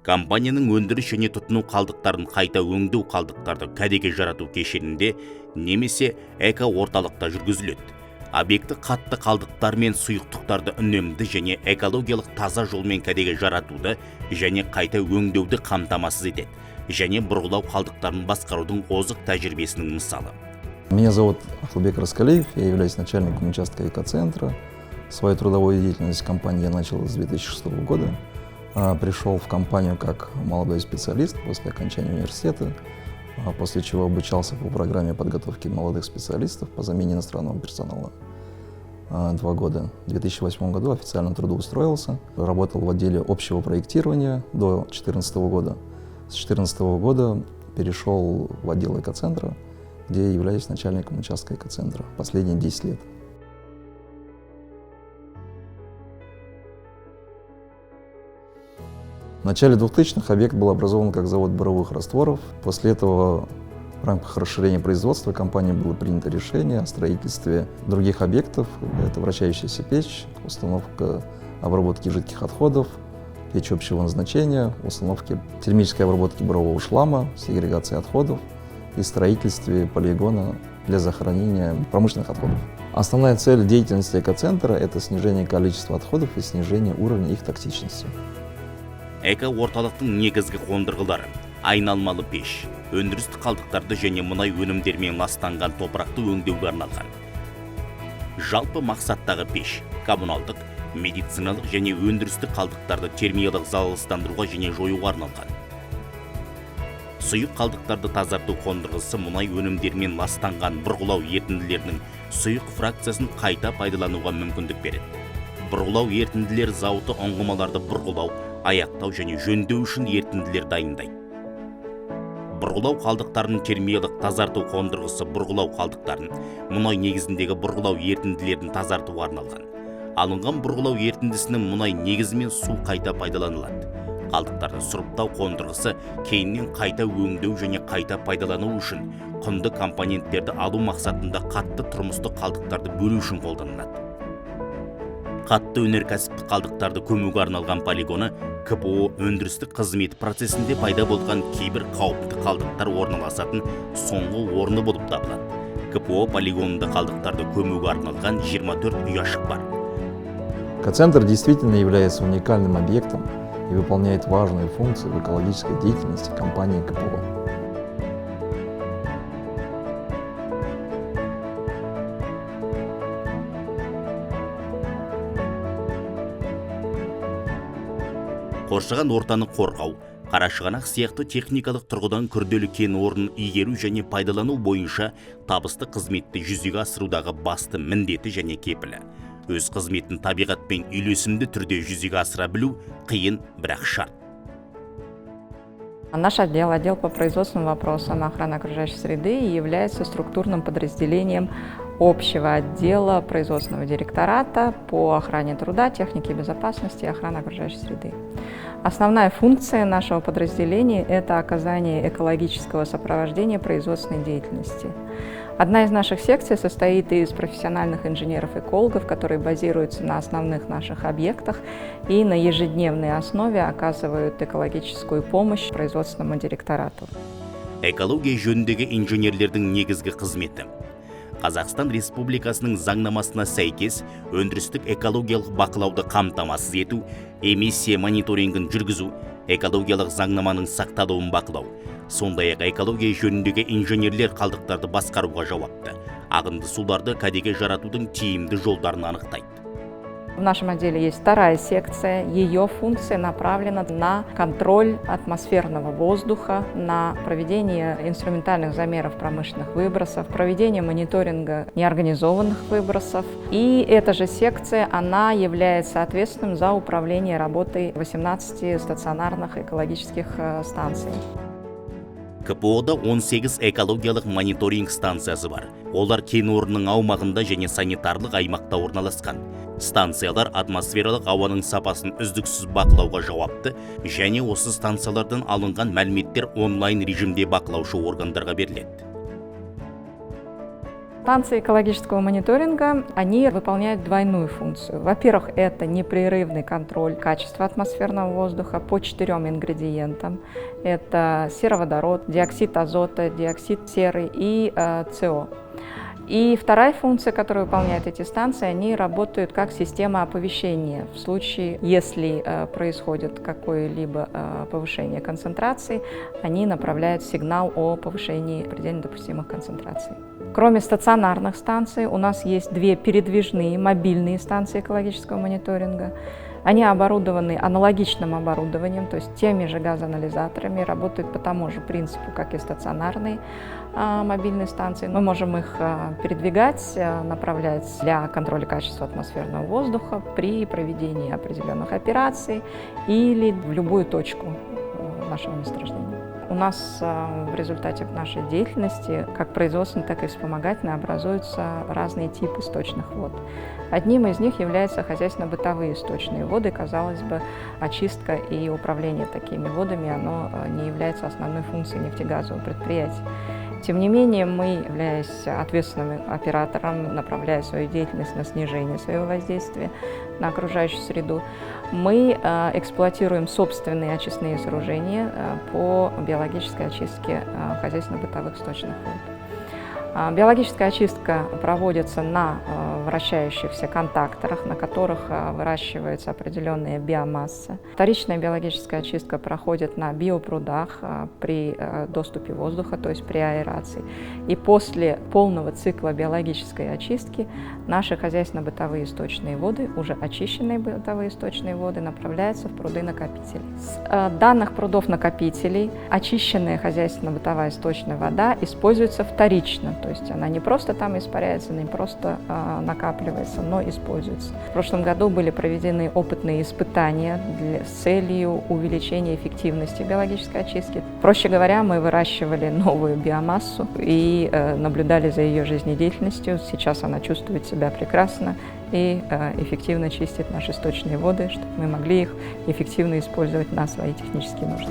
Компанияның өндіріс және тұтыну қалдықтарын қайта өңдеу қалдықтарды кәдеге жарату кешенінде немесе эко-орталықта жүргізіледі. Объекті қатты қалдықтар мен сұйықтықтарды үнемді және экологиялық таза жолмен кәдеге жаратуды және қайта өңдеуді қамтамасыз етеді, және бұрғылау қалдықтарын басқарудың озық тәжірибесінің мысалы. Меня зовут Ахлбек Раскалиев, я являюсь начальником участка экоцентра. Свою трудовую деятельность в компании я начал с 2006 года. Пришел в компанию как молодой специалист после окончания университета, после чего обучался по программе подготовки молодых специалистов по замене иностранного персонала 2 года. В 2008 году официально трудоустроился, работал в отделе общего проектирования до 2014 года. С 2014 года перешел в отдел экоцентра, где я являюсь начальником участка экоцентра последние 10 лет. В начале 2000-х объект был образован как завод буровых растворов. После этого в рамках расширения производства компании было принято решение о строительстве других объектов. Это вращающаяся печь, установка обработки жидких отходов, печь общего назначения, установки термической обработки бурового шлама, сегрегации отходов и строительстве полигона для захоронения промышленных отходов. Основная цель деятельности экоцентра – это снижение количества отходов и снижение уровня их токсичности. Эко-орталықтың негізгі қондырғылары айналмалы пеш, өндірістік қалдықтарды және мұнай өнімдерімен ластанған топырақты өңдеуге арналған. Жалпы мақсаттағы пеш, коммуналдық, медициналық және өндірістік қалдықтарды термиялық залалсыздандыруға және жоюға арналған. Сұйық қалдықтарды тазарту қондырғысы мұнай өнімдерімен ластанған бұрғылау ерітінділерінің сұйық фракциясын қайта пайдалануға мүмкіндік береді. Бұрғылау ерітінділер зауыты ұңғымаларды бұрғылау, аяқтау және жөндеу үшін ерітінділер дайындайды. Бұрғылау қалдықтарының термиялық тазарту қондырғысы бұрғылау қалдықтарын мұнай негізіндегі бұрғылау ерітінділерін тазартуға арналған. Алынған бұрғылау ерітіндісінің мұнай негізімен су қайта пайдаланылады. Қалдықтарды сұрыптау қондырғысы кейіннен қайта өңдеу және қайта пайдалану үшін құнды компоненттерді алу мақсатында қатты тұрмыстық қалдықтарды бөлу үшін қолданылады. Қатты өнеркәсіптік қалдықтарды көмуге арналған полигоны КПО өндірістік қызметі процесінде пайда болған кейбір қауіпті қалдықтар орналасатын соңғы орны болып табылады. КПО полигонында қалдықтарды көмуге арналған 24 ұяшық бар. Экоцентр действительно является уникальным объектом и выполняет важные функции в экологической деятельности компании КПО. Қоршаған ортаны қорғау, қарашығанақ сияқты техникалық тұрғыдан күрделі кен орнын игеру және пайдалану бойынша табысты қызметті жүзеге асырудағы басты міндеті және кепілі. Өз қызметін табиғатпен үйлесімді түрде жүзеге асыра білу қиын, бірақ шарт. Наш отдел по производственным вопросам охраны окружающей среды является структурным подразделением общего отдела производственного директората по охране труда, технике безопасности и охране окружающей среды. Основная функция нашего подразделения – это оказание экологического сопровождения производственной деятельности. Одна из наших секций состоит из профессиональных инженеров-экологов, которые базируются на основных наших объектах и на ежедневной основе оказывают экологическую помощь производственному директорату. Экология жөніндегі инженерлердің негізгі қызметі. Қазақстан Республикасының заңнамасына сәйкес өндірістік экологиялық бақылауды қамтамасыз ету, эмиссия мониторингін жүргізу, экологиялық заңнаманың сақталуын бақылау. Сондай-ақ экология жөніндегі инженерлер қалдықтарды басқаруға жауапты. Ағынды суларды кәдеге жаратудың тиімді жолдарын анықтайды. В нашем отделе есть вторая секция. Ее функция направлена на контроль атмосферного воздуха, на проведение инструментальных замеров промышленных выбросов, проведение мониторинга неорганизованных выбросов. И эта же секция, она является ответственным за управление работой 18 стационарных экологических станций. КПО-да 18 экологиялық мониторинг станциясы бар. Олар кен орнының аумағында және санитарлық аймақта орналасқан. Станциялар атмосфералық ауаның сапасын үздіксіз бақылауға жауапты және осы станциялардан алынған мәліметтер онлайн режимде бақылаушы органдарға беріледі. Станции экологического мониторинга, они выполняют двойную функцию. Во-первых, это непрерывный контроль качества атмосферного воздуха по 4 ингредиентам. Это сероводород, диоксид азота, диоксид серы и СО. И вторая функция, которую выполняют эти станции, они работают как система оповещения. В случае, если происходит какое-либо повышение концентрации, они направляют сигнал о повышении предельно допустимых концентраций. Кроме стационарных станций, у нас есть 2 передвижные мобильные станции экологического мониторинга. Они оборудованы аналогичным оборудованием, то есть теми же газоанализаторами, работают по тому же принципу, как и стационарные мобильные станции. Мы можем их передвигать, направлять для контроля качества атмосферного воздуха при проведении определенных операций или в любую точку нашего месторождения. У нас в результате нашей деятельности, как производственной, так и вспомогательной, образуются разные типы сточных вод. Одним из них являются хозяйственно-бытовые сточные воды. Казалось бы, очистка и управление такими водами, оно не является основной функцией нефтегазового предприятия. Тем не менее, мы, являясь ответственным оператором, направляя свою деятельность на снижение своего воздействия на окружающую среду, мы эксплуатируем собственные очистные сооружения по биологической очистке хозяйственно-бытовых сточных вод. Биологическая очистка проводится на вращающихся контакторах, на которых выращивается определенная биомасса. Вторичная биологическая очистка проходит на биопрудах при доступе воздуха, то есть при аэрации. И после полного цикла биологической очистки наши хозяйственно-бытовые сточные воды, уже очищенные бытовые сточные воды, направляются в пруды-накопители. С данных прудов-накопителей очищенная хозяйственно-бытовая сточная вода используется вторично. То есть она не просто там испаряется, не просто накапливается, но используется. В прошлом году были проведены опытные испытания с целью увеличения эффективности биологической очистки. Проще говоря, мы выращивали новую биомассу и наблюдали за ее жизнедеятельностью. Сейчас она чувствует себя прекрасно и эффективно чистит наши сточные воды, чтобы мы могли их эффективно использовать на свои технические нужды.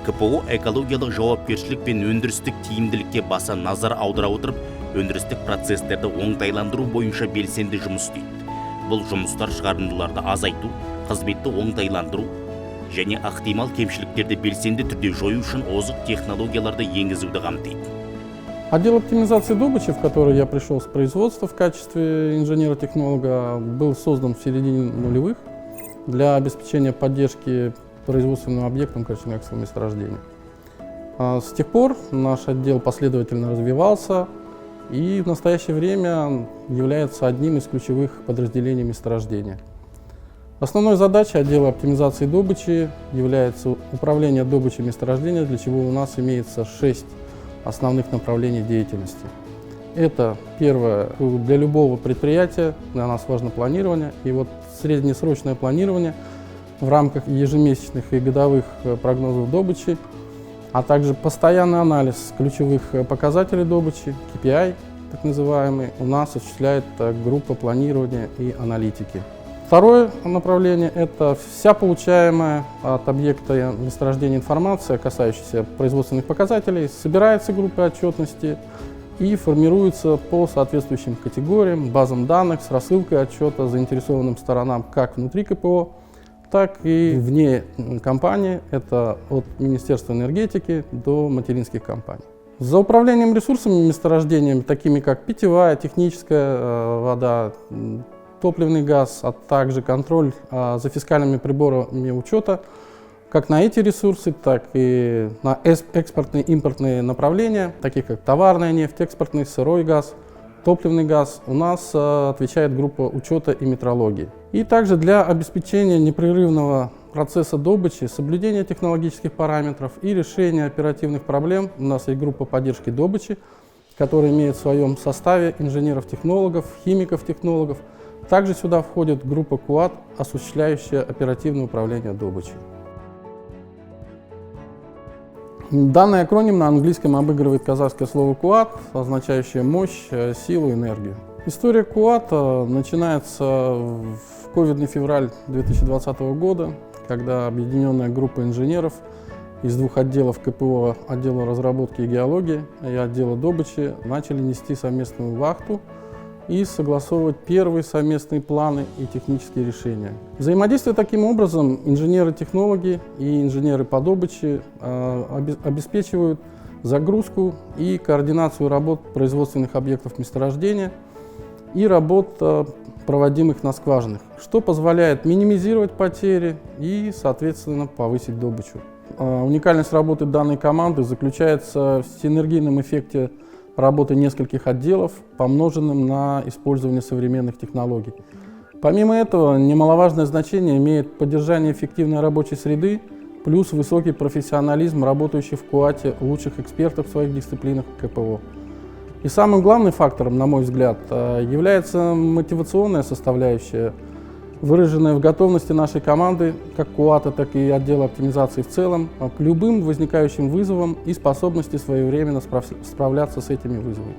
КПО экологиялық жауапкершілік пен өндірістік тиімділікке баса назар аудара отырып, өндірістік процестерді оңтайландыру бойынша белсенді жұмыс істейді. Бұл жұмыстар шығарындыларды азайту, қызметті оңтайландыру және ықтимал кемшіліктерді белсенді түрде жою үшін озық технологияларды енгізуді қамтиды. Отдел оптимизации добычи, в который я пришел с производства в качестве инженера-технолога, был создан в середине нулевых для обеспечения поддержки производственным объектом Карачаевского месторождения. С тех пор наш отдел последовательно развивался и в настоящее время является одним из ключевых подразделений месторождения. Основной задачей отдела оптимизации добычи является управление добычей месторождения, для чего у нас имеется 6 основных направлений деятельности. Это первое, для любого предприятия для нас важно планирование, и вот среднесрочное планирование в рамках ежемесячных и годовых прогнозов добычи, а также постоянный анализ ключевых показателей добычи, KPI, так называемый, у нас осуществляет группа планирования и аналитики. Второе направление – это вся получаемая от объекта месторождения информация, касающаяся производственных показателей, собирается группой отчетности и формируется по соответствующим категориям, базам данных с рассылкой отчета заинтересованным сторонам как внутри КПО, так и вне компании, это от Министерства энергетики до материнских компаний. За управлением ресурсами месторождения, такими как питьевая, техническая вода, топливный газ, а также контроль за фискальными приборами учета, как на эти ресурсы, так и на экспортные и импортные направления, такие как товарная нефть, экспортный сырой газ, топливный газ, у нас отвечает группа учета и метрологии. И также для обеспечения непрерывного процесса добычи, соблюдения технологических параметров и решения оперативных проблем у нас есть группа поддержки добычи, которая имеет в своем составе инженеров-технологов, химиков-технологов. Также сюда входит группа КУАТ, осуществляющая оперативное управление добычей. Данный акроним на английском обыгрывает казахское слово «куат», означающее мощь, силу, энергию. История КУАТа начинается в ковидный февраль 2020 года, когда объединенная группа инженеров из двух отделов КПО, отдела разработки и геологии и отдела добычи, начали нести совместную вахту и согласовывать первые совместные планы и технические решения. Взаимодействуя таким образом, инженеры-технологи и инженеры по добыче обеспечивают загрузку и координацию работ производственных объектов месторождения и работ, проводимых на скважинах, что позволяет минимизировать потери и, соответственно, повысить добычу. Уникальность работы данной команды заключается в синергийном эффекте работы нескольких отделов, помноженным на использование современных технологий. Помимо этого, немаловажное значение имеет поддержание эффективной рабочей среды, плюс высокий профессионализм работающих в КУАТе лучших экспертов в своих дисциплинах КПО. И самым главным фактором, на мой взгляд, является мотивационная составляющая, выраженная в готовности нашей команды, как КУАТа, так и отдела оптимизации в целом, к любым возникающим вызовам и способности своевременно справляться с этими вызовами.